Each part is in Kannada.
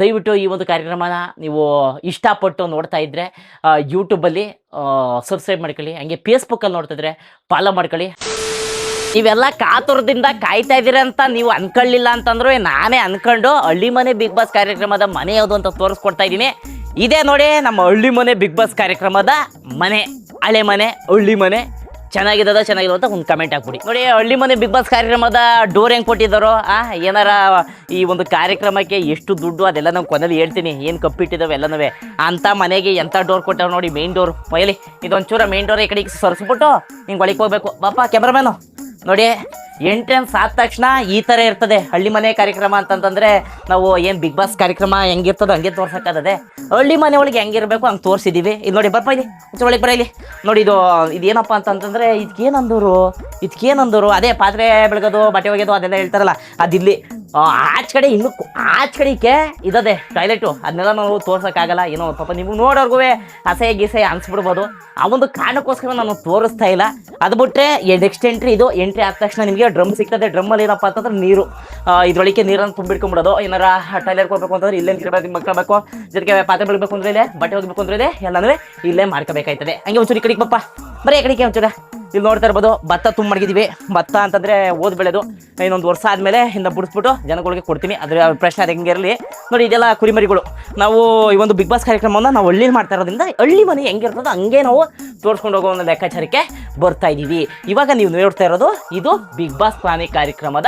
ದಯವಿಟ್ಟು ಈ ಒಂದು ಕಾರ್ಯಕ್ರಮನ ನೀವು ಇಷ್ಟಪಟ್ಟು ನೋಡ್ತಾ ಇದ್ರೆ ಯೂಟ್ಯೂಬಲ್ಲಿ ಸಬ್ಸ್ಕ್ರೈಬ್ ಮಾಡ್ಕೊಳ್ಳಿ, ಹಂಗೆ ಫೇಸ್ಬುಕ್ಕಲ್ಲಿ ನೋಡ್ತಾ ಇದ್ರೆ ಫಾಲೋ ಮಾಡ್ಕೊಳ್ಳಿ. ನೀವೆಲ್ಲ ಕಾತುರದಿಂದ ಕಾಯ್ತಾ ಇದ್ದೀರ ಅಂತ ನೀವು ಅನ್ಕೊಳ್ಳಿಲ್ಲ ಅಂತಂದ್ರೆ ನಾನೇ ಅನ್ಕೊಂಡು ಹಳ್ಳಿ ಮನೆ ಬಿಗ್ ಬಾಸ್ ಕಾರ್ಯಕ್ರಮದ ಮನೆ ಯಾವುದು ಅಂತ ತೋರಿಸ್ಕೊಡ್ತಾ ಇದ್ದೀನಿ. ಇದೇ ನೋಡಿ ನಮ್ಮ ಹಳ್ಳಿ ಮನೆ ಬಿಗ್ ಬಾಸ್ ಕಾರ್ಯಕ್ರಮದ ಮನೆ, ಹಳೆ ಮನೆ, ಹಳ್ಳಿ ಮನೆ. ಚೆನ್ನಾಗಿಲ್ಲ ಅಂತ ಒಂದು ಕಮೆಂಟ್ ಹಾಕ್ಬಿಡಿ. ನೋಡಿ ಹಳ್ಳಿ ಮನೆ ಬಿಗ್ ಬಾಸ್ ಕಾರ್ಯಕ್ರಮದ ಡೋರ್ ಹೆಂಗೆ ಕೊಟ್ಟಿದ್ದಾರೋ, ಏನಾರ ಈ ಒಂದು ಕಾರ್ಯಕ್ರಮಕ್ಕೆ ಎಷ್ಟು ದುಡ್ಡು ಅದೆಲ್ಲ ನಾವು ಕೊನೆಯಲ್ಲಿ ಹೇಳ್ತೀನಿ, ಏನು ಕಪ್ಪಿಟ್ಟಿದ್ದಾವೆ ಎಲ್ಲನೂ ಅಂತ ಮನೆಗೆ ಎಂಥ ಡೋರ್ ಕೊಟ್ಟಾವ ನೋಡಿ. ಮೇನ್ ಡೋರ್ ಪೈಲಿ ಇದೊಂಚೂರ ಮೇನ್ ಡೋರ್ ಈ ಕಡೆಗೆ ಸರಿಸ್ಬಿಟ್ಟು ಹಿಂಗೆ ಒಳಗೆ ಹೋಗ್ಬೇಕು. ಬಾಪ ಕ್ಯಾಮ್ರಾಮ್ಯಾನು ನೋಡಿ, ಎಂಟ್ರೆನ್ಸ್ ಆದ ತಕ್ಷಣ ಈ ಥರ ಇರ್ತದೆ ಹಳ್ಳಿ ಮನೆ ಕಾರ್ಯಕ್ರಮ ಅಂತಂತಂದರೆ. ನಾವು ಏನು ಬಿಗ್ ಬಾಸ್ ಕಾರ್ಯಕ್ರಮ ಹೆಂಗಿರ್ತದೋ ಹಂಗೆ ತೋರ್ಸೋಕ್ಕಾಗದೆ, ಹಳ್ಳಿ ಮನೆ ಒಳಗೆ ಹೆಂಗಿರಬೇಕು ಹಂಗೆ ತೋರಿಸಿದ್ದೀವಿ. ಇದು ನೋಡಿ ಬರ್ಪ ಇಲ್ಲಿ ಒಳಗೆ ಬರ ಇಲ್ಲಿ ನೋಡಿ. ಇದೇನಪ್ಪ ಅಂತಂತಂದರೆ ಇದಕ್ಕೇನಂದವರು ಅದೇ ಪಾತ್ರೆ ಬೆಳಗೋದು, ಬಟ್ಟೆ ಒಗೆಯೋದು ಅದೆಲ್ಲ ಹೇಳ್ತಾರಲ್ಲ, ಅದಿಲ್ಲಿ ಆಚ ಕಡೆಗೆ ಇದದೆ ಟಾಯ್ಲೆಟು. ಅದನ್ನೆಲ್ಲ ನಾವು ತೋರ್ಸೋಕ್ಕಾಗಲ್ಲ. ಏನೋ ಪಾಪ ನೀವು ನೋಡೋರ್ಗೂ ಅಸಹ್ಯ ಗಿಸೆ ಅನ್ಸ್ಬಿಡ್ಬೋದು. ಆ ಒಂದು ಕಾರಣಕ್ಕೋಸ್ಕರ ನಾನು ತೋರಿಸ್ತಾ ಇಲ್ಲ. ಅದು ಬಿಟ್ಟರೆ ನೆಕ್ಸ್ಟ್ ಎಂಟ್ರಿ ಆದ ತಕ್ಷಣ ನಿಮಗೆ ಡ್ರಮ್ ಸಿಗ್ತದೆ. ಡ್ರಮ್ಮಲ್ಲಿ ಏನಪ್ಪ ಅಂತಂದ್ರೆ ನೀರು, ಇದರೊಳಗೆ ನೀರನ್ನು ತುಂಬಿಟ್ಕೊಂಡ್ಬಿಡೋದು. ಏನಾರ ಟಾಯ್ಲೆಟ್ ಹೋಗ್ಬೇಕು ಅಂತಂದ್ರೆ ಇಲ್ಲೇ ಮಕ್ಕಳಬೇಕು, ಜೊತೆಗೆ ಪಾತ್ರೆ ಬೆಳಬೇಕು ಅಂದ್ರೆ ಇಲ್ಲೇ, ಬಟ್ಟೆ ಹೋಗ್ಬೇಕು ಅಂದ್ರೆ ಇಲ್ಲೇ, ಎಲ್ಲನೂ ಇಲ್ಲೇ ಮಾಡ್ಕೋಬೇಕಾಯ್ತದೆ. ಹಂಗೆ ಒಂಚೂರು ಈ ಕಡೆಗೆ ಪಪ್ಪ ಬರೀ ಈ ಕಡೆಗೆ ಒಂಚೂರ ಇಲ್ಲಿ ನೋಡ್ತಾ ಇರ್ಬೋದು. ಭತ್ತ ತುಂಬ ಮಡಗಿದ್ದೀವಿ. ಭತ್ತ ಅಂತಂದರೆ ಓದ್ ಬೆಳೆದು ಇನ್ನೊಂದು ವರ್ಷ ಆದಮೇಲೆ ಇಂದ ಬಿಡಿಸ್ಬಿಟ್ಟು ಜನಗಳಿಗೆ ಕೊಡ್ತೀನಿ. ಅದರ ಪ್ರಶ್ನೆ ಅದು ಹೆಂಗೆ ಇರಲಿ. ನೋಡಿ ಇದೆಲ್ಲ ಕುರಿಮರಿಗಳು. ನಾವು ಈ ಒಂದು ಬಿಗ್ ಬಾಸ್ ಕಾರ್ಯಕ್ರಮವನ್ನು ನಾವು ಹಳ್ಳಿಲಿ ಮಾಡ್ತಾ ಇರೋದ್ರಿಂದ ಹಳ್ಳಿ ಮನೆ ಹೆಂಗಿರ್ತದೋ ಹಂಗೆ ನಾವು ತೋರಿಸ್ಕೊಂಡು ಹೋಗೋ ಒಂದು ಲೆಕ್ಕಾಚಾರಕ್ಕೆ ಬರ್ತಾ ಇದ್ದೀವಿ. ಇವಾಗ ನೀವು ನೋಡ್ತಾ ಇರೋದು ಇದು ಬಿಗ್ ಬಾಸ್ ಮನೆ ಕಾರ್ಯಕ್ರಮದ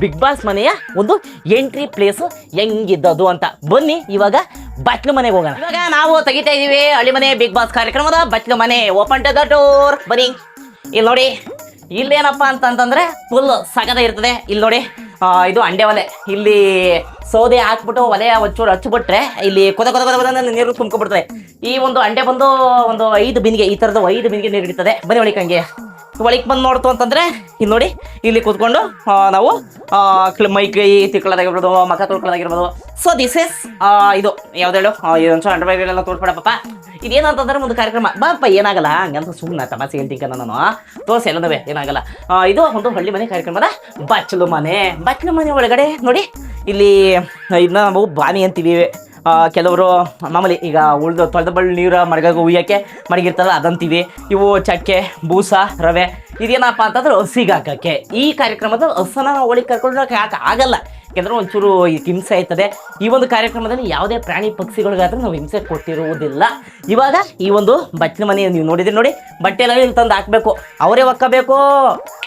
ಬಿಗ್ ಬಾಸ್ ಮನೆಯ ಒಂದು ಎಂಟ್ರಿ ಪ್ಲೇಸು ಹೆಂಗಿದ್ದದು ಅಂತ. ಬನ್ನಿ ಇವಾಗ ಬಟ್ಲು ಮನೆಗೆ ಹೋಗೋಣ. ಇವಾಗ ನಾವು ತೆಗಿತಾ ಇದ್ದೀವಿ ಹಳ್ಳಿ ಮನೆ ಬಿಗ್ ಬಾಸ್ ಕಾರ್ಯಕ್ರಮದ ಬಟ್ಲು ಮನೆ. Open to the door. ಬನ್ನಿ ಇಲ್ಲಿ ನೋಡಿ, ಇಲ್ಲೇನಪ್ಪ ಅಂತಂತಂದ್ರೆ ಫುಲ್ ಸಗದ ಇರ್ತದೆ. ಇಲ್ಲಿ ನೋಡಿ ಇದು ಅಂಡೆ ಒಲೆ. ಇಲ್ಲಿ ಸೌದೆ ಹಾಕ್ಬಿಟ್ಟು ಒಲೆ ಒಂಚೂರು ಹಚ್ಚಿಬಿಟ್ರೆ ಇಲ್ಲಿ ಕೊದ ನೀರು ತುಂಬ್ಕೊಬಿಡ್ತದೆ. ಈ ಒಂದು ಅಂಡೆ ಬಂದು ಒಂದು 5 ಬಿಂದಿಗೆ, ಈ ಥರದ 5 ಬಿಂದಿಗೆ ನೀರು ಹಿಡಿತದೆ. ಬನ್ನಿ ಒಳಗೆ ಹಂಗೆ ಒಳಗೆ ಬಂದು ನೋಡ್ತು ಅಂತಂದರೆ ಇಲ್ಲಿ ನೋಡಿ, ಇಲ್ಲಿ ಕೂತ್ಕೊಂಡು ನಾವು ಮೈಕೈ ತಿಳ್ಕೊಳ್ಳೋದಾಗಿರ್ಬೋದು, ಮಖ ತೊಳ್ಕೊಳ್ಳೋದಾಗಿರ್ಬೋದು. ಸೊ ದಿಸ್ ಇಸ್ ಇದು ಯಾವ್ದು ಹೇಳು, ಇದೊಂದು ಅಂಡರ್ವೇರ್ಗಳೆಲ್ಲ ತೋರಿಸ್ಬೇಡಪ್ಪ. ಇದೇನಂತಂದ್ರೆ ಒಂದು ಕಾರ್ಯಕ್ರಮ ಬಾಪ, ಏನಾಗಲ್ಲ ಹಂಗಂತ ಸುಮ್ಮನೆ ತಮಾಸೆ ಹೇಳ್ತೀನಿ ನಾನು, ತೋರಿಸಿ ಎಲ್ಲನೂ ಏನಾಗಲ್ಲ. ಇದು ಒಂದು ಹಳ್ಳಿ ಮನೆ ಕಾರ್ಯಕ್ರಮದ ಬಚ್ಚಲು ಮನೆ ಒಳಗಡೆ ನೋಡಿ, ಇಲ್ಲಿ ಇದನ್ನ ನಾವು ಬಾನಿ ಅಂತೀವಿ. ಕೆಲವರು ಮಾಮೂಲಿ ಈಗ ತೊಳೆದ ಬಳ್ಳಿ ನೀರು ಮಡಗಾಗ ಉಯ್ಯೋಕ್ಕೆ ಮಡಗಿರ್ತಲ್ಲ ಅದಂತೀವಿ. ಇವು ಚಕ್ಕೆ, ಬೂಸ, ರವೆ. ಇದೇನಪ್ಪ ಅಂತಂದ್ರೆ ಹಸಿಗೆ ಹಾಕೋಕ್ಕೆ. ಈ ಕಾರ್ಯಕ್ರಮದ ಹಸನ ಒಳಗೆ ಕರ್ಕೊಂಡು ಆಗಲ್ಲ, ಯಾಕೆಂದರೆ ಒಂಚೂರು ಹಿಂಸೆ ಆಯ್ತದೆ. ಈ ಒಂದು ಕಾರ್ಯಕ್ರಮದಲ್ಲಿ ಯಾವುದೇ ಪ್ರಾಣಿ ಪಕ್ಷಿಗಳಿಗಾದ್ರೂ ನಾವು ಹಿಂಸೆ ಕೊಟ್ಟಿರುವುದಿಲ್ಲ. ಇವಾಗ ಈ ಒಂದು ಬಟ್ಟೆ ಮನೆ ನೀವು ನೋಡಿದ್ರೆ ನೋಡಿ, ಬಟ್ಟೆ ಎಲ್ಲ ಇಲ್ಲಿ ತಂದು ಹಾಕಬೇಕು, ಅವರೇ ಒಕ್ಕಬೇಕು.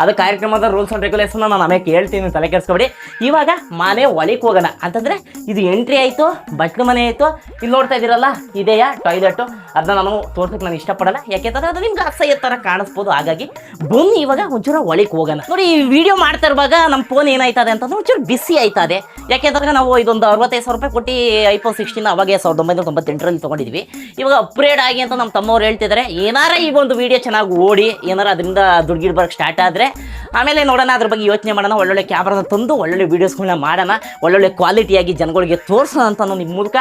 ಅದು ಕಾರ್ಯಕ್ರಮದ ರೂಲ್ಸ್ ಆ್ಯಂಡ್ ರೆಗ್ಯುಲೇಷನ್ ನಾನು ಆಮೇಲೆ ಹೇಳ್ತೀನಿ, ತಲೆ ಕೆಡಿಸ್ಕೊಬೇಡಿ. ಇವಾಗ ಮನೆ ಒಳಗೆ ಹೋಗೋಣ ಅಂತಂದರೆ ಇದು ಎಂಟ್ರಿ ಆಯಿತು, ಬಟ್ಟೆ ಮನೆ ಆಯಿತು. ಇಲ್ಲಿ ನೋಡ್ತಾ ಇದ್ದೀರಲ್ಲ ಇದೆಯಾ ಟಾಯ್ಲೆಟು. ಅದನ್ನ ನಾನು ತೋರ್ಸಕ್ಕೆ ನಾನು ಇಷ್ಟಪಡಲ್ಲ, ಯಾಕೆಂತಂದ್ರೆ ಅದು ನಿಮ್ಗೆ ಅಸಹ್ಯ ಥರ ಕಾಣಿಸ್ಬೋದು. ಹಾಗಾಗಿ ಬನ್ನಿ ಇವಾಗ ಒಂಚೂರು ಒಳಗೆ ಹೋಗೋಣ. ನೋಡಿ ಈ ವಿಡಿಯೋ ಮಾಡ್ತಾ ಇರುವಾಗ ನಮ್ಮ ಫೋನ್ ಏನಾಯ್ತದೆ ಅಂತಂದ್ರೆ ಒಂಚೂರು ಬಿಸಿ ಆಯ್ತದೆ. ಯಾಕೆಂದ್ರೆ ನಾವು ಇದೊಂದು 65,000 ರೂಪಾಯಿ ಕೊಟ್ಟು iPhone 16 ಅವಾಗ 1998ರಲ್ಲಿ ತೊಗೊಂಡಿದ್ವಿ. ಇವಾಗ ಅಪ್ಗ್ರೇಡ್ ಆಗಿ ಅಂತ ನಮ್ಮ ತಮ್ಮವ್ರು ಹೇಳ್ತಿದ್ದಾರೆ. ಏನಾರ ಈಗ ಒಂದು ವಿಡಿಯೋ ಚೆನ್ನಾಗಿ ಓಡಿ ಏನಾರ ಅದರಿಂದ ದುಡ್ಡು ಬರೋಕ್ಕೆ ಸ್ಟಾರ್ಟ್ ಆದರೆ ಆಮೇಲೆ ನೋಡೋಣ, ಅದ್ರ ಬಗ್ಗೆ ಯೋಚನೆ ಮಾಡೋಣ. ಒಳ್ಳೊಳ್ಳೆ ಕ್ಯಾಮ್ರಾನ ತಂದು ಒಳ್ಳೊಳ್ಳೆ ವೀಡಿಯೋಸ್ಗಳನ್ನ ಮಾಡೋಣ, ಒಳ್ಳೊಳ್ಳೆ ಕ್ವಾಲಿಟಿಯಾಗಿ ಜನಗಳಿಗೆ ತೋರಿಸೋಣ ಅಂತ ನಾನು ನಿಮ್ಮ ಮೂಲಕ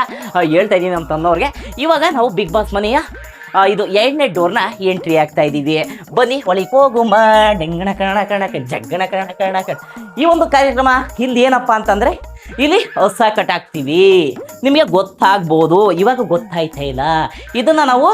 ಹೇಳ್ತಾ ಇದ್ದೀನಿ ನಮ್ಮ ತಮ್ಮವ್ರಿಗೆ. ಇವಾಗ ನಾವು ಬಿಗ್ ಬಾಸ್ ಮನೆಯ ಇದು 2ನೇ ಡೋರ್ನ ಎಂಟ್ರಿ ಆಗ್ತಾ ಇದ್ದೀವಿ. ಬನ್ನಿ ಒಳಗೆ ಹೋಗುಮ. ಡೆಂಗಣ ಕಣ ಜಗ್ಗಣ ಕಣ. ಈ ಒಂದು ಕಾರ್ಯಕ್ರಮ ಇಲ್ಲಿ ಏನಪ್ಪ ಅಂತಂದರೆ ಇಲ್ಲಿ ಹೊಸ ಕಟ್ಟಾಕ್ತೀವಿ. ನಿಮಗೆ ಗೊತ್ತಾಗ್ಬೋದು, ಇವಾಗ ಗೊತ್ತಾಯ್ತಾ ಇಲ್ಲ. ಇದನ್ನು ನಾವು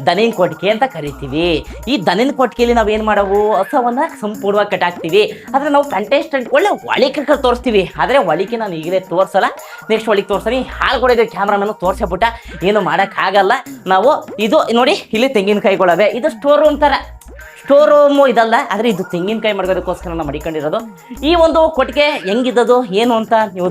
ದನಿನ ಕೊಟ್ಟಿಗೆ ಅಂತ ಕರಿತೀವಿ. ಈ ದನಿನ ಕೊಟ್ಟಿಗೆಯಲ್ಲಿ ನಾವು ಏನು ಮಾಡವು, ಹೊಸವನ್ನು ಸಂಪೂರ್ಣವಾಗಿ ಕಟ್ಟಾಕ್ತೀವಿ. ಆದರೆ ನಾವು ಕಂಟೆಸ್ಟೆಂಟ್ ಒಳಿಕೆ ತೋರಿಸ್ತೀವಿ. ಆದರೆ ಒಳಿಕೆ ನಾನು ಈಗಲೇ ತೋರಿಸಲ್ಲ, ನೆಕ್ಸ್ಟ್ ಒಳಿಕೆ ತೋರಿಸ್ತೀನಿ. ಹಾಲು ಕೊಡೋದು ಕ್ಯಾಮ್ರಾಮನ್ನು ತೋರಿಸ್ಬಿಟ್ಟ ಏನು ಮಾಡೋಕ್ಕಾಗಲ್ಲ ನಾವು. ಇದು ನೋಡಿ, ಇಲ್ಲಿ ತೆಂಗಿನಕಾಯಿಗಳವೆ. ಇದು ಸ್ಟೋರ್ ರೂಮ್ ಥರ, ಸ್ಟೋರ್ ರೂಮು ಇದಲ್ಲ, ಆದರೆ ಇದು ತೆಂಗಿನಕಾಯಿ ಮಡಗೋದಕ್ಕೋಸ್ಕರ ನಾವು ಮಡಿಕೊಂಡಿರೋದು. ಈ ಒಂದು ಕೊಟ್ಟಿಗೆ ಹೆಂಗಿದ್ದದು ಏನು ಅಂತ ನೀವು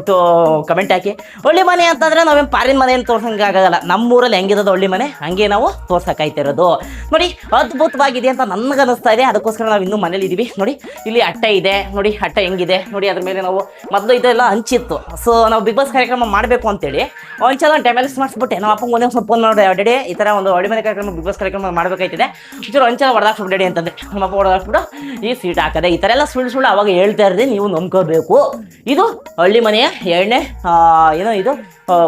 ಕಮೆಂಟ್ ಹಾಕಿ. ಹಳ್ಳಿ ಮನೆ ಅಂತಂದರೆ ನಾವೇನು ಪಾರಿನ ಮನೆ ಏನು ತೋರ್ಸೋಕ್ಕಾಗಲ್ಲ. ನಮ್ಮೂರಲ್ಲಿ ಹೆಂಗಿದ್ದದು ಹಳ್ಳಿ ಮನೆ ಹಂಗೆ ನಾವು ತೋರ್ಸೋಕ್ಕಾಯ್ತಿರೋದು. ನೋಡಿ ಅದ್ಭುತವಾಗಿದೆ ಅಂತ ನನಗೆ ಅನ್ನಿಸ್ತಾ ಇದೆ. ಅದಕ್ಕೋಸ್ಕರ ನಾವು ಇನ್ನೂ ಮನೇಲಿ ಇದ್ದೀವಿ. ನೋಡಿ ಇಲ್ಲಿ ಅಟ್ಟ ಇದೆ, ನೋಡಿ ಅಟ್ಟ ಹೆಂಗಿದೆ ನೋಡಿ. ಅದ್ರ ಮೇಲೆ ನಾವು ಮೊದಲು ಇದೆಲ್ಲ ಹಂಚಿತ್ತು. ಸೊ ನಾವು ಬಿಗ್ ಬಾಸ್ ಕಾರ್ಯಕ್ರಮ ಮಾಡಬೇಕು ಅಂತೇಳಿ ಒಂದ್ಸಲ ಡೆಮೆಲಿಸ್ ಮಾಡಿಸ್ಬಿಟ್ಟೆ. ನಮ್ಮ ಅಪ್ಪಂಗೆ ಒಂದೇ ಸ್ವಲ್ಪ ಫೋನ್ ಮಾಡಿ, ಡೆಡಿ ಈ ಥರ ಒಂದು ಹಳ್ಳಿ ಮನೆ ಕಾರ್ಯಕ್ರಮ ಬಿಗ್ ಬಾಸ್ ಕಾರ್ಯಕ್ರಮ ಮಾಡಬೇಕಾಯ್ತಿದೆ, ಒಂಚೂರು ಒಂದ್ಸಲ ಹೊಡೆದಾಕ್ಬಿಟ್ಟು ಡೆಡಿ ಅಂತಂದರೆ ನಮ್ಮಪ್ಪ ಹೊಡೆದಾಕ್ಬಿಟ್ಟು ಈ ಸೀಟ್ ಹಾಕದೆ. ಈ ಥರ ಎಲ್ಲ ಸುಳ್ಳು ಅವಾಗ ಹೇಳ್ತಾ ಇರ್ರಿ, ನೀವು ನಂಬ್ಕೋಬೇಕು. ಇದು ಹಳ್ಳಿ ಮನೆಯ 2ನೇ ಏನೋ ಇದು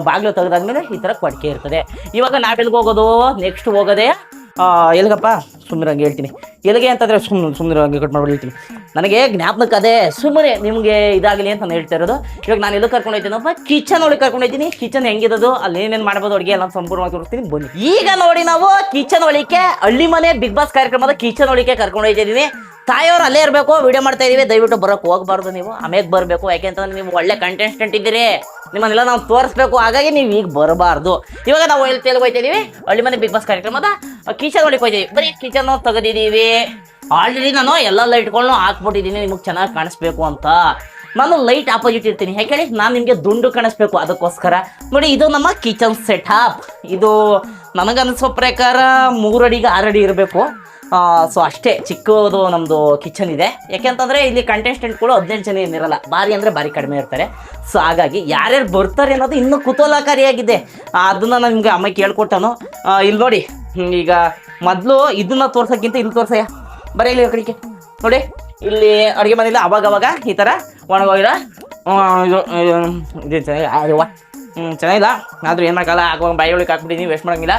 ಬಾಗಿಲು ತೆಗೆದಾದ್ಮೇಲೆ ಈ ಥರ ಕೊಟ್ಟಿಗೆ ಇರ್ತದೆ. ಇವಾಗ ನಾವೆಲ್ಗೆ ಹೋಗೋದು, ನೆಕ್ಸ್ಟ್ ಹೋಗೋದೇ ಎಲ್ಗಪ್ಪ ಸುಮ್ಮನೆ ಹಂಗೆ ಹೇಳ್ತೀನಿ. ಎಲ್ಲಿಗೆ ಅಂತಂದರೆ ಸುಮ್ಮನೆ ಹಂಗೆ ಕಟ್ ಮಾಡ್ಬಿಟ್ಟು ಹೇಳ್ತೀನಿ. ನನಗೆ ಜ್ಞಾಪನಕ್ಕೆ ಅದೇ ಸುಮ್ಮನೆ ನಿಮಗೆ ಇದಾಗಲಿ ಅಂತ ನಾನು ಹೇಳ್ತಾ ಇರೋದು. ಇವಾಗ ನಾನು ಎಲ್ಲೂ ಕರ್ಕೊಂಡು ಹೋಗ್ತೀನಪ್ಪ, ಕಿಚನ್ ಒಳಗೆ ಕರ್ಕೊಂಡು ಹೋಗ್ತೀನಿ. ಕಿಚನ್ ಹೆಂಗಿರೋದು, ಅಲ್ಲಿ ಏನೇನು ಮಾಡ್ಬೋದು ಅಡುಗೆ ಎಲ್ಲ ಸಂಪೂರ್ಣವಾಗಿ ತೋರಿಸ್ತೀನಿ ಬನ್ನಿ. ಈಗ ನೋಡಿ ನಾವು ಕಿಚನ್ ಒಳಗೆ ಹಳ್ಳಿ ಮನೆ ಬಿಗ್ ಬಾಸ್ ಕಾರ್ಯಕ್ರಮದ ಕಿಚನ್ ಒಳಗೆ ಕರ್ಕೊಂಡು ಹೋಗ್ತಿದ್ದೀನಿ. ತಾಯಿಯವ್ರು ಅಲ್ಲೇ ಇರಬೇಕು, ವಿಡಿಯೋ ಮಾಡ್ತಾ ಇದೀವಿ, ದಯವಿಟ್ಟು ಬರೋಕೆ ಹೋಗ್ಬಾರ್ದು. ನೀವು ಆಮೇಲೆ ಬರಬೇಕು, ಯಾಕೆಂತಂದ್ರೆ ನೀವು ಒಳ್ಳೆ ಕಂಟೆಸ್ಟೆಂಟ್ ಇದ್ದೀರಿ, ನಿಮ್ಮನ್ನೆಲ್ಲ ನಾವು ತೋರಿಸ್ಬೇಕು, ಹಾಗಾಗಿ ನೀವು ಈಗ ಬರಬಾರ್ದು. ಇವಾಗ ನಾವು ಎಲ್ಲಿ ಹೋಗ್ತಿದ್ದೀವಿ, ಹಳ್ಳಿ ಮನೆ ಬಿಗ್ ಬಾಸ್ ಕಾರ್ಯಕ್ರಮದ ಕಿಚನ್ ಒಳಗೆ ಹೋಗ್ತೀವಿ. ಬರೀ ಕಿಚನ್ ತೆಗೆದಿದ್ದೀವಿ. ಆಲ್ರೆಡಿ ನಾನು ಎಲ್ಲ ಲೈಟ್ಗಳನ್ನು ಹಾಕ್ಬಿಟ್ಟಿದ್ದೀನಿ ನಿಮಗೆ ಚೆನ್ನಾಗಿ ಕಾಣಿಸ್ಬೇಕು ಅಂತ. ನಾನು ಲೈಟ್ ಆಪೋಸಿಟ್ ಇರ್ತೀನಿ, ಯಾಕೆ ಹೇಳಿ, ನಾನು ನಿಮಗೆ ದುಂಡು ಕಾಣಿಸ್ಬೇಕು ಅದಕ್ಕೋಸ್ಕರ. ನೋಡಿ, ಇದು ನಮ್ಮ ಕಿಚನ್ ಸೆಟಪ್. ಇದು ನನಗನ್ನಿಸೋ ಪ್ರಕಾರ 3 ಅಡಿಗೆ 6 ಅಡಿ ಇರಬೇಕು. ಸೊ ಅಷ್ಟೇ ಚಿಕ್ಕದು ನಮ್ಮದು ಕಿಚನ್ ಇದೆ. ಯಾಕೆಂತಂದರೆ ಇಲ್ಲಿ ಕಂಟೆಸ್ಟೆಂಟ್ಗಳು 18 ಜನ ಏನಿರಲ್ಲ, ಭಾರಿ ಅಂದರೆ ಭಾರಿ ಕಡಿಮೆ ಇರ್ತಾರೆ. ಸೊ ಹಾಗಾಗಿ ಯಾರ್ಯಾರು ಬರ್ತಾರೆ ಅನ್ನೋದು ಇನ್ನೂ ಕುತೂಹಲಕಾರಿಯಾಗಿದೆ. ಅದನ್ನು ನಾನು ನಿಮಗೆ ಅಮ್ಮ ಕೇಳ್ಕೊಟ್ಟನು. ಇಲ್ಲಿ ನೋಡಿ, ಈಗ ಮೊದಲು ಇದನ್ನ ತೋರ್ಸೋಕ್ಕಿಂತ ಇಲ್ಲಿ ತೋರ್ಸಯ್ಯ, ಬರೀ ಇಲ್ಲಿ ಕಡೆಗೆ ನೋಡಿ. ಇಲ್ಲಿ ಅಡುಗೆ ಮನೆಯಲ್ಲಿ ಅವಾಗ ಈ ಥರ ಒಣಗೋಗಿಲ್ಲ, ಇದು ಚೆನ್ನಾಗಿಲ್ಲ. ಆದರೂ ಏನು ಮಾಡೋಕ್ಕಲ್ಲ, ಆಗುವಾಗ ಬಾಯಿ ಒಳಗೆ ಹಾಕ್ಬಿಟ್ಟಿದ್ದೀನಿ, ವೇಸ್ಟ್ ಮಾಡೋಂಗಿಲ್ಲ.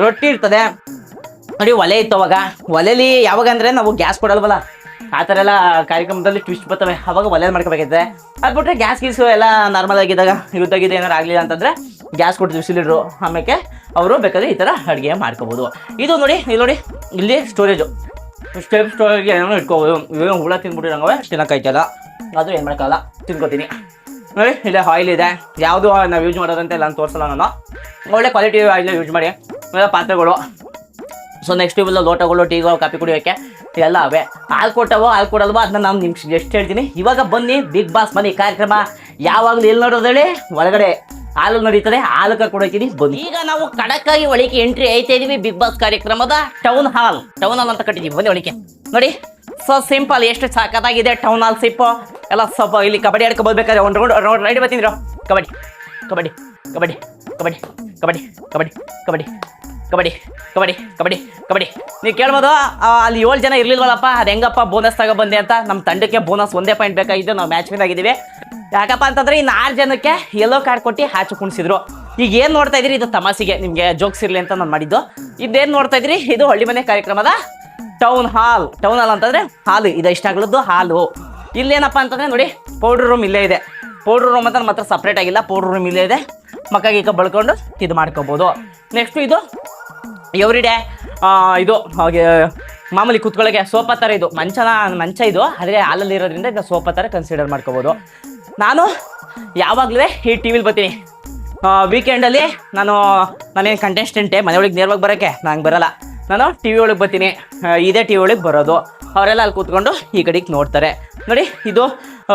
ರೊಟ್ಟಿ ಇರ್ತದೆ ನೋಡಿ, ಒಲೆ ಇತ್ತು ಅವಾಗ. ಒಲೆಯಲ್ಲಿ ಯಾವಾಗ ಅಂದರೆ ನಾವು ಗ್ಯಾಸ್ ಕೊಡಲ್ವಲ್ಲ, ಆ ಥರ ಎಲ್ಲ ಕಾರ್ಯಕ್ರಮದಲ್ಲಿ ಟ್ವಿಸ್ಟ್ ಬರ್ತವೆ, ಅವಾಗ ಒಲೆಯಲ್ಲಿ ಮಾಡ್ಕೋಬೇಕೈತೆ. ಅದು ಬಿಟ್ಟರೆ ಗ್ಯಾಸ್ ಗೀಸು ಎಲ್ಲ ನಾರ್ಮಲ್ ಆಗಿದ್ದಾಗ ಯುದ್ಧಾಗಿದೆ ಏನಾರು ಆಗಲಿಲ್ಲ ಅಂತಂದರೆ ಗ್ಯಾಸ್ ಕೊಡ್ತೀವಿ ಸಿಲಿಂಡ್ರು, ಆಮೇಲೆ ಅವರು ಬೇಕಾದ್ರೆ ಈ ಥರ ಅಡುಗೆ ಮಾಡ್ಕೋಬೋದು. ಇದು ನೋಡಿ, ಇಲ್ಲಿ ಸ್ಟೋರೇಜು, ಸ್ಟೋರೇಜ್ ಏನೋ ಇಟ್ಕೋಬೋದು. ಇವಾಗ ಹುಳ ತಿಂದ್ಬಿಟ್ಟಿರಂಗವೆ ತಿನ್ನೋಕ್ಕಾಯ್ತಲ್ಲ, ಅದು ಏನು ಮಾಡೋಕ್ಕಲ್ಲ, ತಿನ್ಕೋತೀನಿ. ನೋಡಿ, ಇಲ್ಲೇ ಆಯಿಲ್ ಇದೆ, ಯಾವುದು ನಾವು ಯೂಸ್ ಮಾಡೋದಂತೆ ಎಲ್ಲ ತೋರಿಸಲ್ಲ ನಾನು. ಒಳ್ಳೆ ಕ್ವಾಲಿಟಿ ಆಯಿಲ್ ಯೂಸ್ ಮಾಡಿ. ಆಮೇಲೆ ಪಾತ್ರೆಗಳು, ಸೊ ನೆಕ್ಸ್ಟ್ ಇವೆಲ್ಲ ಲೋಟಗಳು, ಟೀಗಳು, ಕಾಫಿ ಕುಡಿಯೋಕ್ಕೆ ಎಲ್ಲ ಅವೇ. ಹಾಲು ಕೊಡಲ್ವೋ ಅದನ್ನ ನಾನು ನಿಮ್ಗೆ ಎಷ್ಟು ಹೇಳ್ತೀನಿ. ಇವಾಗ ಬನ್ನಿ, ಬಿಗ್ ಬಾಸ್ ಮನೆ ಕಾರ್ಯಕ್ರಮ ಯಾವಾಗಲೂ ಎಲ್ಲಿ ನೋಡೋದೇಳಿ, ಒಳಗಡೆ ಹಾಲು ನಡೀತದೆ, ಹಾಲು ಕರ್ಕೊಂಡು ಹೋಗ್ತೀನಿ ಬನ್ನಿ. ಈಗ ನಾವು ಖಡಕ್ಕಾಗಿ ಒಳಗೆ ಎಂಟ್ರಿ ಆಯ್ತಾ ಇದೀವಿ ಬಿಗ್ ಬಾಸ್ ಕಾರ್ಯಕ್ರಮದ ಟೌನ್ ಹಾಲ್ ಅಂತ ಕಟ್ಟಿದ್ದೀವಿ. ಬನ್ನಿ ಒಳಗೆ ನೋಡಿ. ಸೊ ಸಿಂಪಲ್, ಎಷ್ಟು ಸಾಕತ್ತಾಗಿದೆ ಟೌನ್ ಹಾಲ್ ಸಿಪ್ಪು ಎಲ್ಲ. ಸ್ವಲ್ಪ ಇಲ್ಲಿ ಕಬಡ್ಡಿ ಆಡ್ಕೊ ಬರ್ಬೇಕಾದ್ರೆ ಒಂದು ರೌಂಡ್ ರೈಡ್ ಬರ್ತಿದ್ರು. ಕಬಡ್ಡಿ ಕಬಡ್ಡಿ ಕಬಡ್ಡಿ ಕಬಡ್ಡಿ ಕಬಡ್ಡಿ ಕಬಡ್ಡಿ ಕಬಡ್ಡಿ ಕಬಡ್ಡಿ ಕಬಡ್ಡಿ ಕಬಡ್ಡಿ ಕಬಡ್ಡಿ. ನೀವು ಕೇಳ್ಬೋದು, ಅಲ್ಲಿ 7 ಜನ ಇರಲಿಲ್ವಲ್ಲಪ್ಪ, ಅದು ಹೆಂಗಪ್ಪ ಬೋನಸ್ ತಗೊಬಂದೆ ಅಂತ. ನಮ್ಮ ತಂಡಕ್ಕೆ ಬೋನಸ್ 1 ಪಾಯಿಂಟ್ ಬೇಕಾಗಿದ್ದು, ನಾವು ಮ್ಯಾಚ್ ವಿನ್ ಆಗಿದ್ದೀವಿ. ಯಾಕಪ್ಪ ಅಂತಂದರೆ ಇನ್ನು 6 ಜನಕ್ಕೆ ಯೆಲ್ಲೋ ಕಾರ್ಡ್ ಕೊಟ್ಟು ಆಚೆ ಕುಣಿಸಿದ್ರು. ಈಗ ಏನು ನೋಡ್ತಾ ಇದ್ದೀರಿ, ಇದು ತಮಾಷೆಗೆ ನಿಮಗೆ ಜೋಕ್ಸ್ ಇರಲಿ ಅಂತ ನಾನು ಮಾಡಿದ್ದು. ಇದೇನು ನೋಡ್ತಾ ಇದ್ದೀರಿ, ಇದು ಹಳ್ಳಿ ಮನೆ ಕಾರ್ಯಕ್ರಮದ ಟೌನ್ ಹಾಲ್ ಅಂತಂದರೆ ಹಾಲು, ಇದು ಇಷ್ಟಾಗ್ಲದ್ದು ಹಾಲು. ಇಲ್ಲೇನಪ್ಪ ಅಂತಂದರೆ ನೋಡಿ, ಪೌಡ್ರ್ ರೂಮ್ ಇಲ್ಲೇ ಇದೆ. ಪೌಡ್ರ್ ರೂಮ್ ಅಂತ ನಮ್ಮ ಹತ್ರ ಸಪ್ರೇಟ್ ಆಗಿಲ್ಲ, ಪೌಡ್ರ್ ರೂಮ್ ಇಲ್ಲೇ ಇದೆ. ಮಕ್ಕ ಬಳ್ಕೊಂಡು ಇದು ಮಾಡ್ಕೋಬೋದು. ನೆಕ್ಸ್ಟು ಇದು ಎವ್ರಿಡೇ ಇದು ಹಾಗೆ ಮಾಮೂಲಿ ಕೂತ್ಕೊಳ್ಳೋಕ್ಕೆ ಸೋಫಾ ಥರ, ಇದು ಮಂಚ ಇದು, ಆದರೆ ಹಾಲಲ್ಲಿ ಇರೋದ್ರಿಂದ ಇದು ಸೋಫಾ ಥರ ಕನ್ಸಿಡರ್ ಮಾಡ್ಕೋಬೋದು. ನಾನು ಯಾವಾಗಲೂ ಈ ಟಿ ವಿಲಿ ಬರ್ತೀನಿ. ವೀಕೆಂಡಲ್ಲಿ ನಾನೇನು ಕಂಟೆಸ್ಟೆಂಟೇ, ಮನೆಯೊಳಗೆ ನೇರವಾಗಿ ಬರೋಕ್ಕೆ ನಂಗೆ ಬರೋಲ್ಲ. ನಾನು ಟಿ ವಿ ಒಳಗೆ ಬರ್ತೀನಿ, ಇದೇ ಟಿ ವಿ ಒಳಗೆ ಬರೋದು. ಅವರೆಲ್ಲ ಅಲ್ಲಿ ಕೂತ್ಕೊಂಡು ಈ ಕಡೆಗೆ ನೋಡ್ತಾರೆ. ನೋಡಿ, ಇದು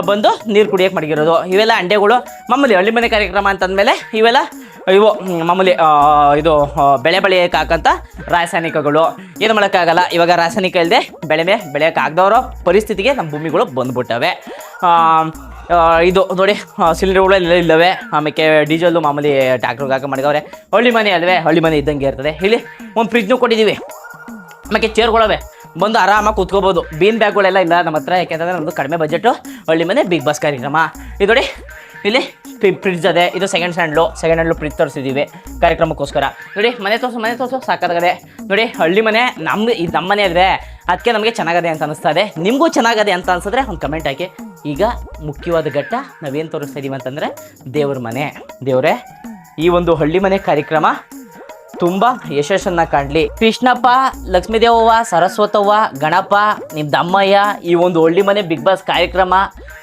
ಬಂದು ನೀರು ಕುಡಿಯೋಕೆ ಮಡಗಿರೋದು. ಇವೆಲ್ಲ ಅಂಡೆಗಳು ಮಾಮೂಲಿ ಹಳ್ಳಿ ಮನೆ ಕಾರ್ಯಕ್ರಮ ಅಂತಂದಮೇಲೆ ಇವೆಲ್ಲ ಇವು ಮಾಮೂಲಿ ಇದು ಬೆಳೆಯಕ್ಕೆ ಹಾಕಂಥ ರಾಸಾಯನಿಕಗಳು. ಏನು ಮಾಡೋಕ್ಕಾಗಲ್ಲ, ಇವಾಗ ರಾಸಾಯನಿಕ ಇಲ್ಲದೆ ಬೆಳೆಯೋಕೆ ಆಗದವರೋ ಪರಿಸ್ಥಿತಿಗೆ ನಮ್ಮ ಭೂಮಿಗಳು ಬಂದ್ಬಿಟ್ಟವೆ. ಇದು ನೋಡಿ, ಸಿಲಿಂಡರ್ಗಳು ಎಲ್ಲ ಇಲ್ಲವೆ. ಆಮೇಲೆ ಡೀಸೆಲ್ಲು ಮಾಮೂಲಿ ಟ್ಯಾಕ್ಟ್ರಿಗೆ ಹಾಕಿ ಮಾಡಿದವ್ರೆ. ಹಳ್ಳಿ ಮನೆ ಅಲ್ವೇ, ಹಳ್ಳಿ ಮನೆ ಇದ್ದಂಗೆ ಇರ್ತದೆ. ಇಲ್ಲಿ ಒಂದು ಫ್ರಿಜ್ನು ಕೊಟ್ಟಿದ್ದೀವಿ, ಆಮೇಲೆ ಚೇರ್ಗಳವೆ, ಬಂದು ಆರಾಮಾಗಿ ಕೂತ್ಕೋಬೋದು. ಬೀನ್ ಬ್ಯಾಗ್ಗಳೆಲ್ಲ ಇಲ್ಲ ನಮ್ಮ ಹತ್ರ, ಯಾಕೆಂತಂದರೆ ನಮ್ಮದು ಕಡಿಮೆ ಬಜೆಟು ಹಳ್ಳಿ ಮನೆ ಬಿಗ್ ಬಾಸ್ ಕಾರ್ಯಕ್ರಮ. ಇದು ನೋಡಿ, ಇಲ್ಲಿ ಫ್ರಿಡ್ಜ್ ಅದೇ, ಇದು ಸೆಕೆಂಡ್ ಹ್ಯಾಂಡ್ಲು ಫ್ರಿಡ್ಜ್ ತರಿಸಿದ್ದೀವಿ ಕಾರ್ಯಕ್ರಮಕ್ಕೋಸ್ಕರ. ನೋಡಿ, ಮನೆ ತೋರಿಸು ಸಾಕಾಗದೆ. ನೋಡಿ, ಹಳ್ಳಿ ಮನೆ ಇದು ನಮ್ಮ ಮನೆ ಅಲ್ವೇ, ಅದಕ್ಕೆ ನಮಗೆ ಚೆನ್ನಾಗದೆ ಅಂತ ಅನಿಸ್ತಾ ಇದೆ. ನಿಮಗೂ ಚೆನ್ನಾಗದೆ ಅಂತ ಅನಿಸಿದ್ರೆ ಒಂದು ಕಮೆಂಟ್ ಹಾಕಿ. ಈಗ ಮುಖ್ಯವಾದ ಘಟ್ಟ ನಾವೇನು ತೋರಿಸ್ತಾ ಇದ್ದೀವಿ ಅಂತಂದರೆ ದೇವ್ರ ಮನೆ. ದೇವರೇ, ಈ ಒಂದು ಹಳ್ಳಿ ಮನೆ ಕಾರ್ಯಕ್ರಮ ತುಂಬ ಯಶಸ್ಸನ್ನು ಕಾಣಲಿ. ಕೃಷ್ಣಪ್ಪ, ಲಕ್ಷ್ಮೀದೇವವ್ವ, ಸರಸ್ವತವ್ವ, ಗಣಪ, ನಿಮ್ಮ ದಮ್ಮಯ್ಯ, ಈ ಒಂದು ಹಳ್ಳಿ ಮನೆ ಬಿಗ್ ಬಾಸ್ ಕಾರ್ಯಕ್ರಮ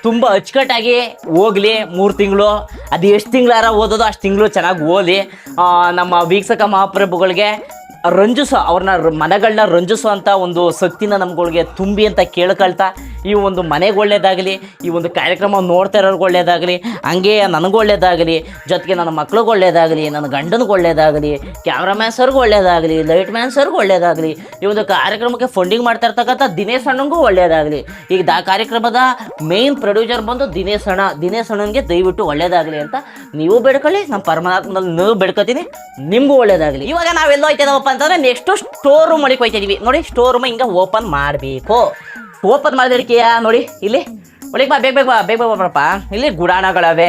ತುಂಬ ಅಚ್ಚುಕಟ್ಟಾಗಿ ಹೋಗಲಿ. 3 ತಿಂಗಳು, ಅದು ಎಷ್ಟು ತಿಂಗಳಾರ ಓದೋದು ಅಷ್ಟು ತಿಂಗಳು ಚೆನ್ನಾಗಿ ಓದಿ. ನಮ್ಮ ವೀಕ್ಷಕ ಮಹಾಪ್ರಭುಗಳಿಗೆ ಅವ್ರನ್ನ ಮನಗಳನ್ನ ರಂಜಿಸುವಂಥ ಒಂದು ಶಕ್ತಿನ ನಮ್ಗಳಿಗೆ ತುಂಬಿ ಅಂತ ಕೇಳ್ಕೊಳ್ತಾ, ಈ ಒಂದು ಮನೆಗೆ ಒಳ್ಳೇದಾಗಲಿ, ಈ ಒಂದು ಕಾರ್ಯಕ್ರಮ ನೋಡ್ತಾ ಇರೋರ್ಗೆ ಒಳ್ಳೇದಾಗಲಿ, ಹಂಗೆ ನನಗೆ ಒಳ್ಳೇದಾಗಲಿ, ಜೊತೆಗೆ ನನ್ನ ಮಕ್ಳಿಗೆ ಒಳ್ಳೇದಾಗಲಿ, ನನ್ನ ಗಂಡನಿಗೆ ಒಳ್ಳೇದಾಗಲಿ, ಕ್ಯಾಮ್ರಾಮ್ಯಾನ್ ಸರ್ಗೆ ಒಳ್ಳೇದಾಗಲಿ, ಲೈಟ್ ಮ್ಯಾನ್ ಸರ್ಗೆ ಒಳ್ಳೇದಾಗಲಿ, ಈ ಒಂದು ಕಾರ್ಯಕ್ರಮಕ್ಕೆ ಫಂಡಿಂಗ್ ಮಾಡ್ತಾ ಇರ್ತಕ್ಕಂಥ ದಿನೇಶ್ ಅಣ್ಣಂಗೂ ಒಳ್ಳೇದಾಗಲಿ. ಈಗ ಕಾರ್ಯಕ್ರಮದ ಮೇನ್ ಪ್ರೊಡ್ಯೂಸರ್ ಬಂದು ದಿನೇಶ್ ಅಣ್ಣನಿಗೆ ದಯವಿಟ್ಟು ಒಳ್ಳೇದಾಗಲಿ ಅಂತ ನೀವು ಬೇಡ್ಕೊಳ್ಳಿ. ನಮ್ಮ ಪರಮಾತ್ಮನಲ್ಲಿ ನೀವು ಬೇಡ್ಕೊತೀನಿ, ನಿಮಗೂ ಒಳ್ಳೇದಾಗಲಿ. ಇವಾಗ ನಾವೆಲ್ಲೋ ಹೋಯ್ತಿದ್ದೀವಪ್ಪ ಅಂತಂದರೆ ನೆಕ್ಸ್ಟು ಸ್ಟೋರ್ ರೂಮ್ ಒಳಗೆ ಹೋಯ್ತಾ ಇದೀವಿ. ನೋಡಿ, ಸ್ಟೋರ್ ರೂಮ್ ಹಿಂಗೆ ಓಪನ್ ಮಾಡಬೇಕು. ಓಪನ್ ಮಾಡಿದಕ್ಕೆಯಾ ನೋಡಿ, ಇಲ್ಲಿ ಒಳಗೆ ಬೇಗ ಬರಪ್ಪ. ಇಲ್ಲಿ ಗುಡಾಣಗಳವೆ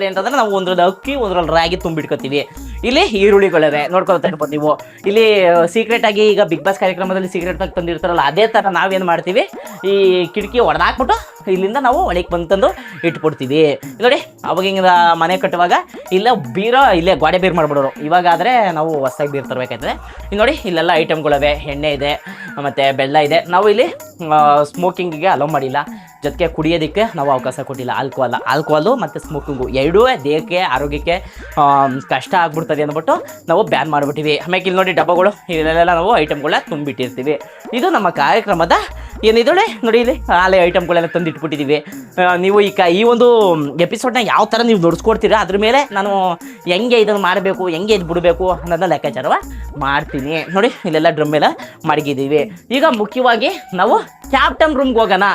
ಅಂತಂದ್ರೆ ನಾವು ಒಂದ್ರಲ್ಲಿ ಅಕ್ಕಿ, ಒಂದ್ರಲ್ಲಿ ರಾಗಿ ತುಂಬಿಟ್ಕೊತೀವಿ. ಇಲ್ಲಿ ಈರುಳ್ಳಿಗಳಿವೆ ನೋಡ್ಕೊಳ್ತಾ ಇರ್ಬೋದು ನೀವು. ಇಲ್ಲಿ ಸೀಕ್ರೆಟ್ ಆಗಿ ಈಗ ಬಿಗ್ ಬಾಸ್ ಕಾರ್ಯಕ್ರಮದಲ್ಲಿ ಸೀಕ್ರೆಟ್ ಆಗಿ ತಂದಿರ್ತಾರಲ್ಲ, ಅದೇ ತರ ನಾವೇನ್ ಮಾಡ್ತೀವಿ, ಈ ಕಿಟಕಿ ಹೊಡೆದಾಕ್ಬಿಟ್ಟು ಇಲ್ಲಿಂದ ನಾವು ಒಳಗೆ ಬಂತಂದು ಇಟ್ಬಿಡ್ತೀವಿ. ನೋಡಿ ಅವಾಗಿಂದ ಮನೆ ಕಟ್ಟುವಾಗ ಇಲ್ಲ ಬೀರ ಇಲ್ಲೇ ಗೋಡೆ ಬೀರ್ ಮಾಡ್ಬಿಡೋರು. ಇವಾಗ ಆದ್ರೆ ನಾವು ಹೊಸದಾಗಿ ಬೀರ್ ತರಬೇಕಾಯ್ತದೆ. ಇಲ್ಲಿ ನೋಡಿ ಇಲ್ಲೆಲ್ಲ ಐಟಮ್ಗಳಿವೆ, ಎಣ್ಣೆ ಇದೆ ಮತ್ತೆ ಬೆಲ್ಲ ಇದೆ. ನಾವು ಇಲ್ಲಿ ಸ್ಮೋಕಿಂಗಿಗೆ ಅಲೋ ಮಾಡಿಲ್ಲ, ಜೊತೆಗೆ ಕುಡಿಯೋದಕ್ಕೆ ನಾವು ಅವಕಾಶ ಕೊಟ್ಟಿಲ್ಲ. ಆಲ್ಕೋಹಾಲು ಮತ್ತು ಸ್ಮೋಕಿಂಗು ಎರಡೂ ದೇಹಕ್ಕೆ ಆರೋಗ್ಯಕ್ಕೆ ಕಷ್ಟ ಆಗ್ಬಿಡ್ತದೆ ಅಂದ್ಬಿಟ್ಟು ನಾವು ಬ್ಯಾನ್ ಮಾಡಿಬಿಟ್ಟಿವಿ. ಆಮೇಲೆ ಇಲ್ಲಿ ನೋಡಿ ಡಬ್ಬಗಳು, ಇಲ್ಲೆಲ್ಲ ನಾವು ಐಟಮ್ಗಳನ್ನ ತುಂಬಿಟ್ಟಿರ್ತೀವಿ. ಇದು ನಮ್ಮ ಕಾರ್ಯಕ್ರಮದ ಏನಿದೆ ನೋಡಿ, ಇಲ್ಲಿ ಹಾಲೆ ಐಟಮ್ಗಳೆಲ್ಲ ತಂದಿಟ್ಬಿಟ್ಟಿದ್ದೀವಿ. ನೀವು ಈ ಒಂದು ಎಪಿಸೋಡ್ನ ಯಾವ ಥರ ನೀವು ನುಡಿಸ್ಕೊಡ್ತೀರಾ ಅದ್ರ ಮೇಲೆ ನಾನು ಹೆಂಗೆ ಇದನ್ನು ಮಾಡಬೇಕು, ಹೆಂಗೆ ಇದು ಬಿಡಬೇಕು ಅನ್ನೋದನ್ನ ಲೆಕ್ಕಾಚಾರವ ಮಾಡ್ತೀನಿ. ನೋಡಿ ಇಲ್ಲೆಲ್ಲ ಡ್ರಮ್ ಎಲ್ಲ ಮಡಗಿದ್ದೀವಿ. ಈಗ ಮುಖ್ಯವಾಗಿ ನಾವು ಕ್ಯಾಪ್ಟನ್ ರೂಮ್ಗೆ ಹೋಗೋಣ.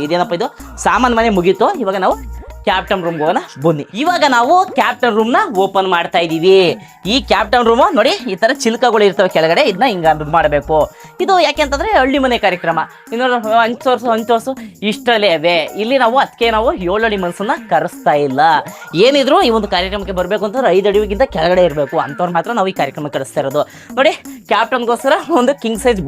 ಇದೇನಪ್ಪ ಇದು ಸಾಮಾನು ಮನೆ ಮುಗೀತು. ಇವಾಗ ನಾವು ಕ್ಯಾಪ್ಟನ್ ರೂಮ್ಗೆ ಹೋಗೋಣ ಬನ್ನಿ. ಇವಾಗ ನಾವು ಕ್ಯಾಪ್ಟನ್ ರೂಮ್ನ ಓಪನ್ ಮಾಡ್ತಾ ಇದ್ದೀವಿ. ಈ ಕ್ಯಾಪ್ಟನ್ ರೂಮು ನೋಡಿ ಈ ಥರ ಚಿಲ್ಕಗಳು ಇರ್ತವೆ ಕೆಳಗಡೆ, ಇದನ್ನ ಹಿಂಗೆ ಇದು ಮಾಡಬೇಕು. ಇದು ಯಾಕೆಂತಂದರೆ ಹಳ್ಳಿ ಮನೆ ಕಾರ್ಯಕ್ರಮ. ಇನ್ನೊಂದು ಹಂಚೋರ್ಸು ಇಷ್ಟರಲ್ಲೇ ಅವೆ. ಇಲ್ಲಿ ನಾವು ಅದಕ್ಕೆ ನಾವು 7 ಅಡಿ ಮನಸ್ಸನ್ನ ಕರೆಸ್ತಾ ಇಲ್ಲ. ಏನಿದ್ರು ಈ ಒಂದು ಕಾರ್ಯಕ್ರಮಕ್ಕೆ ಬರಬೇಕು ಅಂತಂದ್ರೆ 5 ಅಡಿಗಿಂತ ಕೆಳಗಡೆ ಇರಬೇಕು ಅಂಥವ್ರು ಮಾತ್ರ ನಾವು ಈ ಕಾರ್ಯಕ್ರಮ ಕರೆಸ್ತಾ ಇರೋದು. ನೋಡಿ ಕ್ಯಾಪ್ಟನ್ಗೋಸ್ಕರ ಒಂದು ಕಿಂಗ್ ಸೈಜ್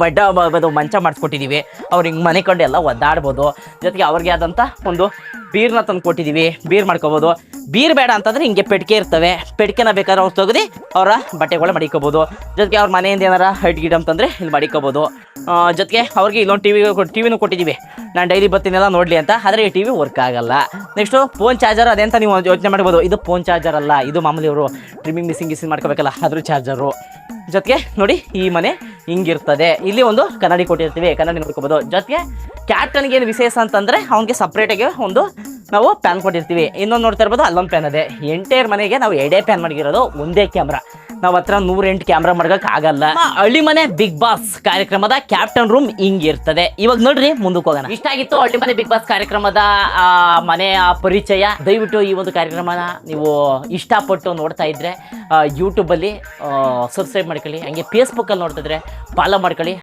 ಮಂಚ ಮಾಡಿಸ್ಕೊಟ್ಟಿದ್ದೀವಿ. ಅವ್ರು ಹಿಂಗೆ ಮನೆ ಕಂಡು ಎಲ್ಲ ಒದ್ದಾಡ್ಬೋದು. ಜೊತೆಗೆ ಅವ್ರಿಗೆ ಆದಂಥ ಒಂದು ಬೀರ್ನ ತಂದು ಕೊಟ್ಟಿದ್ದೀವಿ, ಬೀರ್ ಮಾಡ್ಕೋಬೋದು. ಬೀರ್ ಬೇಡ ಅಂತಂದ್ರೆ ಹಿಂಗೆ ಪೆಟ್ಟಿಗೆ ಇರ್ತವೆ, ಪೆಟ್ಟಿಗೆನ ಬೇಕಾದ್ರೆ ಅವ್ರು ತೆಗೆದು ಅವರ ಬಟ್ಟೆಗಳು ಮಡಿಕೋಬೋದು. ಜೊತೆಗೆ ಅವ್ರ ಮನೆಯಿಂದ ಏನಾರ ಹೈಟ್ ಗಿಡ ಅಂತಂದರೆ ಇಲ್ಲಿ ಮಡಿಕೋಬೋದು. ಜೊತೆಗೆ ಅವ್ರಿಗೆ ಇಲ್ಲೊಂದು ಟಿವಿನೂ ಕೊಟ್ಟಿದ್ದೀವಿ, ನಾನು ಡೈಲಿ ಬರ್ತೀನೆಲ್ಲ ನೋಡಲಿ ಅಂತ. ಆದರೆ ಈ ಟಿವಿ ವರ್ಕ್ ಆಗಲ್ಲ. ನೆಕ್ಸ್ಟು ಫೋನ್ ಚಾರ್ಜರ್, ಅದೇ ಅಂತ ನೀವು ಯೋಚನೆ ಮಾಡ್ಬೋದು. ಇದು ಫೋನ್ ಚಾರ್ಜರ್ ಅಲ್ಲ, ಇದು ಮಾಮೂಲಿ ಅವರು ಟ್ರಿಮ್ಮಿಂಗ್ ಮಿಸ್ಸಿಂಗ್ ಮಾಡ್ಕೋಬೇಕಲ್ಲ ಅದ್ರ ಚಾರ್ಜರು. ಜೊತೆಗೆ ನೋಡಿ ಈ ಮನೆ ಹಿಂಗಿರ್ತದೆ. ಇಲ್ಲಿ ಒಂದು ಕನ್ನಡಿ ಕೊಟ್ಟಿರ್ತೀವಿ, ಕನ್ನಡಿ ನೋಡ್ಕೋಬೋದು. ಜೊತೆಗೆ ಕ್ಯಾಪ್ಟನ್ಗೆ ಏನು ವಿಶೇಷ ಅಂತಂದರೆ ಅವನಿಗೆ ಸಪ್ರೇಟಾಗಿ ಒಂದು ನಾವು ಪ್ಯಾನ್ ಕೊಟ್ಟಿರ್ತೀವಿ. ಇನ್ನೊಂದು ನೋಡ್ತಾ ಇರ್ಬೋದು, ಅಲ್ಲೊಂದು ಪ್ಯಾನ್ ಇದೆ. ಎಂಟೈರ್ ಮನೆಗೆ ನಾವು ಎರಡೇ ಪ್ಯಾನ್ ಮಾಡಿರೋದು, ಒಂದೇ ಕ್ಯಾಮ್ರಾ. ನಾವು ಹತ್ರ 108 ಕ್ಯಾಮ್ರಾ ಮಾಡ್ಕೋಕ್ ಆಗಲ್ಲ. ಹಳ್ಳಿ ಮನೆ ಬಿಗ್ ಬಾಸ್ ಕಾರ್ಯಕ್ರಮದ ಕ್ಯಾಪ್ಟನ್ ರೂಮ್ ಹಿಂಗಿರ್ತದೆ. ಇವಾಗ ನೋಡ್ರಿ ಮುಂದಕ್ಕೆ ಹೋಗೋಣ. ಇಷ್ಟ ಆಗಿತ್ತು ಹಳ್ಳಿ ಮನೆ ಬಿಗ್ ಬಾಸ್ ಕಾರ್ಯಕ್ರಮದ ಮನೆಯ ಪರಿಚಯ. ದಯವಿಟ್ಟು ಈ ಒಂದು ಕಾರ್ಯಕ್ರಮನ ನೀವು ಇಷ್ಟಪಟ್ಟು ನೋಡ್ತಾ ಇದ್ರೆ ಯೂಟ್ಯೂಬಲ್ಲಿ ಸಬ್ಸ್ಕ್ರೈಬ್ ಮಾಡ್ಕೊಳ್ಳಿ. ಹಂಗೆ ಫೇಸ್ಬುಕ್ಕಲ್ಲಿ ನೋಡ್ತಿದ್ರೆ ಫಾಲೋ ಮಾಡ್ಕೊಳ್ಳಿ.